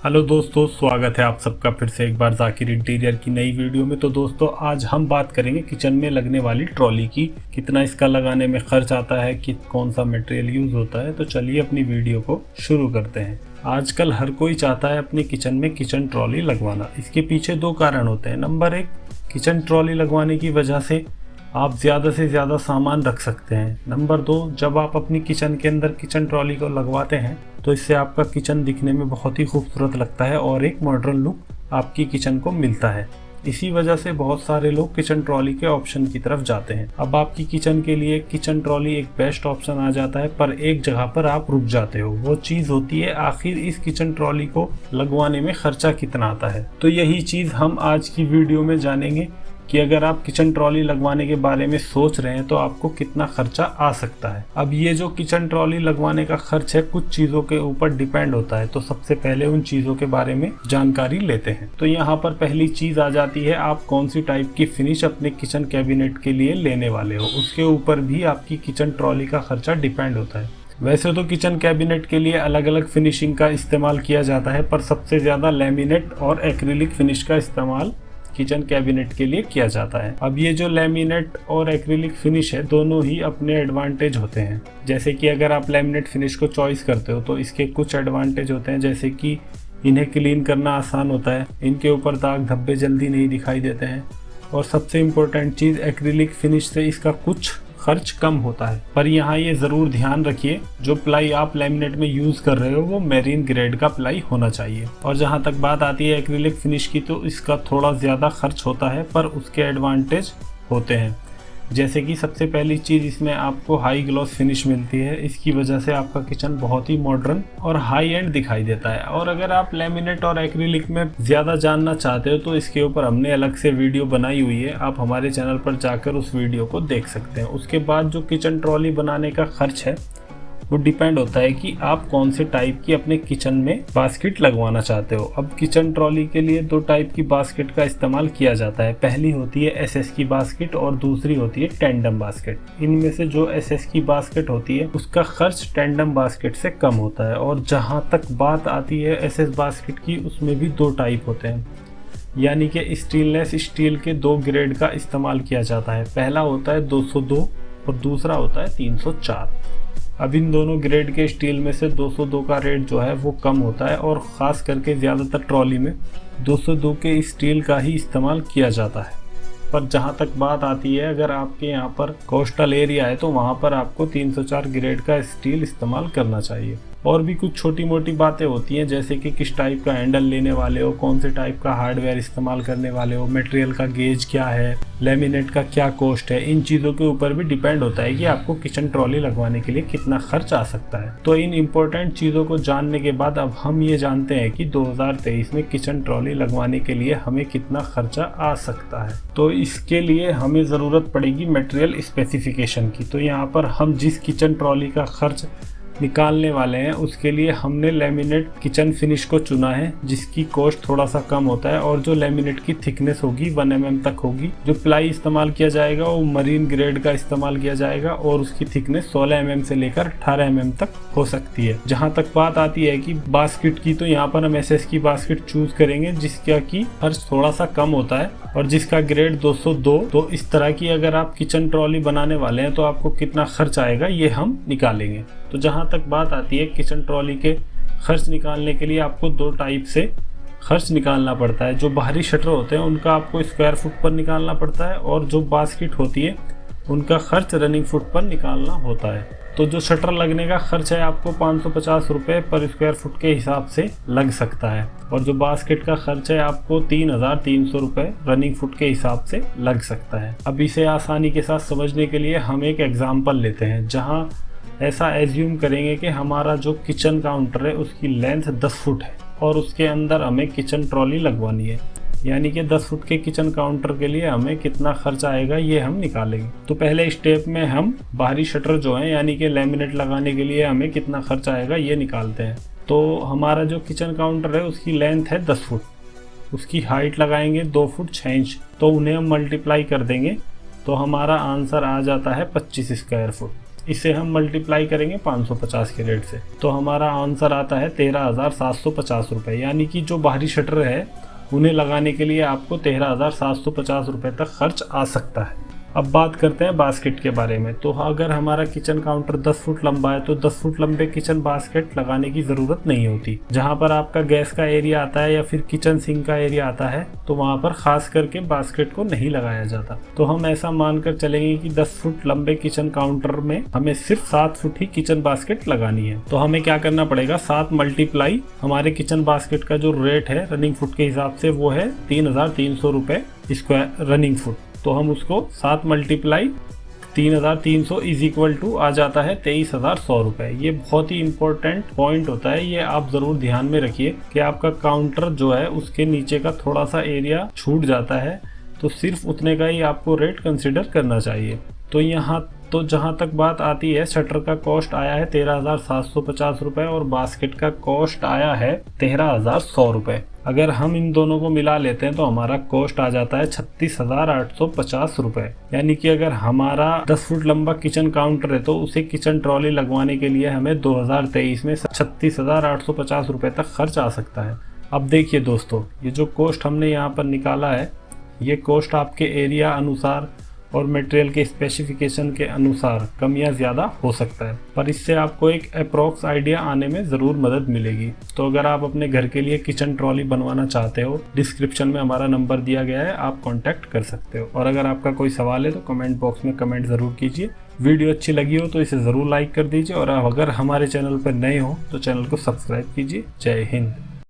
Hello दोस्तों, स्वागत है आप सबका फिर से एक बार जाकिर इंटीरियर की नई वीडियो में। तो दोस्तों आज हम बात करेंगे किचन में लगने वाली ट्रॉली की, कितना इसका लगाने में खर्च आता है, कि कौन सा मटेरियल यूज़ होता है। तो चलिए अपनी वीडियो को शुरू करते हैं। आजकल हर कोई चाहता है अपने किचन में किचन ट्रॉली लगवाना। इसके पीछे दो कारण होते हैं। नंबर एक, किचन ट्रॉली लगवाने की वजह से आप ज़्यादा से ज़्यादा सामान रख सकते हैं। नंबर दो, जब आप अपनी किचन के अंदर किचन ट्रॉली को लगवाते हैं तो इससे आपका किचन दिखने में बहुत ही खूबसूरत लगता है और एक मॉडर्न लुक आपकी किचन को मिलता है। इसी वजह से बहुत सारे लोग किचन ट्रॉली के ऑप्शन की तरफ जाते हैं। अब आपकी किचन के लिए किचन ट्रॉली एक बेस्ट ऑप्शन आ जाता है, पर एक जगह पर आप रुक जाते हो। वो चीज़ होती है आखिर इस किचन ट्रॉली को लगवाने में खर्चा कितना आता है। तो यही चीज़ हम आज की वीडियो में जानेंगे कि अगर आप किचन ट्रॉली लगवाने के बारे में सोच रहे हैं तो आपको कितना खर्चा आ सकता है। अब ये जो किचन ट्रॉली लगवाने का खर्च है कुछ चीज़ों के ऊपर डिपेंड होता है। तो सबसे पहले उन चीज़ों के बारे में जानकारी लेते हैं। तो यहाँ पर पहली चीज़ आ जाती है, आप कौन सी टाइप की फिनिश अपने किचन कैबिनेट के लिए लेने वाले हो। उसके ऊपर भी आपकी किचन ट्रॉली का खर्चा डिपेंड होता है। वैसे तो किचन कैबिनेट के लिए अलग अलग फिनिशिंग का इस्तेमाल किया जाता है, पर सबसे ज़्यादा लैमिनेट और एक्रिलिक फिनिश का इस्तेमाल किचन कैबिनेट के लिए किया जाता है। अब ये जो लैमिनेट और एक्रिलिक फिनिश है दोनों ही अपने एडवांटेज होते हैं। जैसे कि अगर आप लैमिनेट फिनिश को चॉइस करते हो तो इसके कुछ एडवांटेज होते हैं, जैसे कि इन्हें क्लीन करना आसान होता है, इनके ऊपर दाग धब्बे जल्दी नहीं दिखाई देते हैं, और सबसे इम्पोर्टेंट चीज़ एक्रिलिक फिनिश से इसका कुछ खर्च कम होता है। पर यहाँ ये ज़रूर ध्यान रखिए, जो प्लाई आप लैमिनेट में यूज़ कर रहे हो वो मेरीन ग्रेड का प्लाई होना चाहिए। और जहाँ तक बात आती है एक्रिलिक फिनिश की, तो इसका थोड़ा ज़्यादा खर्च होता है, पर उसके एडवांटेज होते हैं। जैसे कि सबसे पहली चीज़, इसमें आपको हाई ग्लॉस फिनिश मिलती है। इसकी वजह से आपका किचन बहुत ही मॉडर्न और हाई एंड दिखाई देता है। और अगर आप लैमिनेट और एक्रिलिक में ज़्यादा जानना चाहते हो तो इसके ऊपर हमने अलग से वीडियो बनाई हुई है, आप हमारे चैनल पर जाकर उस वीडियो को देख सकते हैं। उसके बाद जो किचन ट्रॉली बनाने का खर्च है वो डिपेंड होता है कि आप कौन से टाइप की अपने किचन में बास्केट लगवाना चाहते हो। अब किचन ट्रॉली के लिए दो टाइप की बास्केट का इस्तेमाल किया जाता है। पहली होती है एसएस की बास्केट और दूसरी होती है टेंडम बास्केट। इनमें से जो एसएस की बास्केट होती है उसका खर्च टेंडम बास्केट से कम होता है। और जहां तक बात आती है एसएस बास्केट की, उसमें भी दो टाइप होते हैं, यानी कि स्टेनलेस स्टील के दो ग्रेड का इस्तेमाल किया जाता है। पहला होता है 202 और दूसरा होता है 304। अब इन दोनों ग्रेड के स्टील में से 202 का रेट जो है वो कम होता है, और ख़ास करके ज़्यादातर ट्रॉली में 202 के स्टील का ही इस्तेमाल किया जाता है। पर जहाँ तक बात आती है, अगर आपके यहाँ पर कोस्टल एरिया है तो वहाँ पर आपको 304 ग्रेड का स्टील इस्तेमाल करना चाहिए। और भी कुछ छोटी मोटी बातें होती हैं, जैसे कि किस टाइप का हैंडल लेने वाले हो, कौन से टाइप का हार्डवेयर इस्तेमाल करने वाले हो, मटेरियल का गेज क्या है, लैमिनेट का क्या कॉस्ट है। इन चीज़ों के ऊपर भी डिपेंड होता है कि आपको किचन ट्रॉली लगवाने के लिए कितना खर्च आ सकता है। तो इन इम्पोर्टेंट चीज़ों को जानने के बाद अब हम ये जानते हैं कि 2023 में किचन ट्रॉली लगवाने के लिए हमें कितना खर्चा आ सकता है। तो इसके लिए हमें ज़रूरत पड़ेगी मटेरियल स्पेसिफिकेशन की। तो यहाँ पर हम जिस किचन ट्रॉली का खर्च निकालने वाले हैं उसके लिए हमने लैमिनेट किचन फिनिश को चुना है, जिसकी कॉस्ट थोड़ा सा कम होता है, और जो लैमिनेट की थिकनेस होगी 1 mm तक होगी। जो प्लाई इस्तेमाल किया जाएगा वो मरीन ग्रेड का इस्तेमाल किया जाएगा, और उसकी थिकनेस 16 mm से लेकर 18 mm तक हो सकती है। जहां तक बात आती है कि बास्केट की, तो यहाँ पर हम एसएस की बास्केट चूज करेंगे जिसका की खर्च थोड़ा सा कम होता है और जिसका ग्रेड 202। तो इस तरह की अगर आप किचन ट्रॉली बनाने वाले हैं तो आपको कितना खर्च आएगा ये हम निकालेंगे। तो जहाँ तक बात आती है किचन ट्रॉली के खर्च निकालने के लिए आपको दो टाइप से खर्च निकालना पड़ता है। जो बाहरी शटर होते हैं उनका आपको स्क्वायर फुट पर निकालना पड़ता है, और जो बास्केट होती है उनका खर्च रनिंग फुट पर निकालना होता है। तो जो शटर लगने का खर्च है आपको 550 रुपये पर स्क्वायर फुट के हिसाब से लग सकता है, और जो बास्केट का खर्च है आपको 3300 रुपये रनिंग फुट के हिसाब से लग सकता है। अब इसे आसानी के साथ समझने के लिए हम एक एग्जाम्पल लेते हैं, जहाँ ऐसा एज्यूम करेंगे कि हमारा जो किचन काउंटर है उसकी लेंथ 10 फुट है और उसके अंदर हमें किचन ट्रॉली लगवानी है। यानी कि 10 फुट के किचन काउंटर के लिए हमें कितना खर्च आएगा ये हम निकालेंगे। तो पहले स्टेप में हम बाहरी शटर जो है यानी कि लैमिनेट लगाने के लिए हमें कितना खर्च आएगा ये निकालते हैं। तो हमारा जो किचन काउंटर है उसकी लेंथ है 10 फुट, उसकी हाइट लगाएंगे 2 फुट 6 इंच, तो उन्हें हम मल्टीप्लाई कर देंगे तो हमारा आंसर आ जाता है 25 स्क्वायर फुट। इसे हम मल्टीप्लाई करेंगे 550 के रेट से, तो हमारा आंसर आता है 13,750 रुपये। यानी कि जो बाहरी शटर है उन्हें लगाने के लिए आपको 13,750 रुपये तक खर्च आ सकता है। अब बात करते हैं बास्केट के बारे में। तो अगर हमारा किचन काउंटर 10 फुट लंबा है तो 10 फुट लंबे किचन बास्केट लगाने की ज़रूरत नहीं होती। जहां पर आपका गैस का एरिया आता है या फिर किचन सिंक का एरिया आता है तो वहां पर खास करके बास्केट को नहीं लगाया जाता। तो हम ऐसा मानकर चलेंगे कि 10 फुट लंबे किचन काउंटर में हमें सिर्फ 7 फुट ही किचन बास्केट लगानी है। तो हमें क्या करना पड़ेगा, 7 मल्टीप्लाई हमारे किचन बास्केट का जो रेट है रनिंग फुट के हिसाब से वो है 3,300 रुपये स्क्वायर रनिंग फुट। तो हम उसको 7 मल्टीप्लाई 3,300 इज इक्वल टू आ जाता है 23,100 रुपये। ये बहुत ही इंपॉर्टेंट पॉइंट होता है, ये आप ज़रूर ध्यान में रखिए कि आपका काउंटर जो है उसके नीचे का थोड़ा सा एरिया छूट जाता है तो सिर्फ उतने का ही आपको रेट कंसिडर करना चाहिए। तो यहाँ तो जहाँ तक बात आती है, शटर का कॉस्ट आया है 13,750 रुपये और बास्केट का कॉस्ट आया है 13,100 रुपये। अगर हम इन दोनों को मिला लेते हैं तो हमारा कॉस्ट आ जाता है 36,850 रुपये। यानी कि अगर हमारा 10 फुट लंबा किचन काउंटर है तो उसे किचन ट्रॉली लगवाने के लिए हमें 2023 में 36,850 रुपये तक खर्च आ सकता है। अब देखिए दोस्तों, ये जो कॉस्ट हमने यहाँ पर निकाला है ये कॉस्ट आपके एरिया अनुसार और मटेरियल के स्पेसिफिकेशन के अनुसार कम या ज़्यादा हो सकता है, पर इससे आपको एक अप्रॉक्स आइडिया आने में ज़रूर मदद मिलेगी। तो अगर आप अपने घर के लिए किचन ट्रॉली बनवाना चाहते हो, डिस्क्रिप्शन में हमारा नंबर दिया गया है, आप कांटेक्ट कर सकते हो। और अगर आपका कोई सवाल है तो कमेंट बॉक्स में कमेंट ज़रूर कीजिए। वीडियो अच्छी लगी हो तो इसे ज़रूर लाइक कर दीजिए और अगर हमारे चैनल पर नए हो तो चैनल को सब्सक्राइब कीजिए। जय हिंद।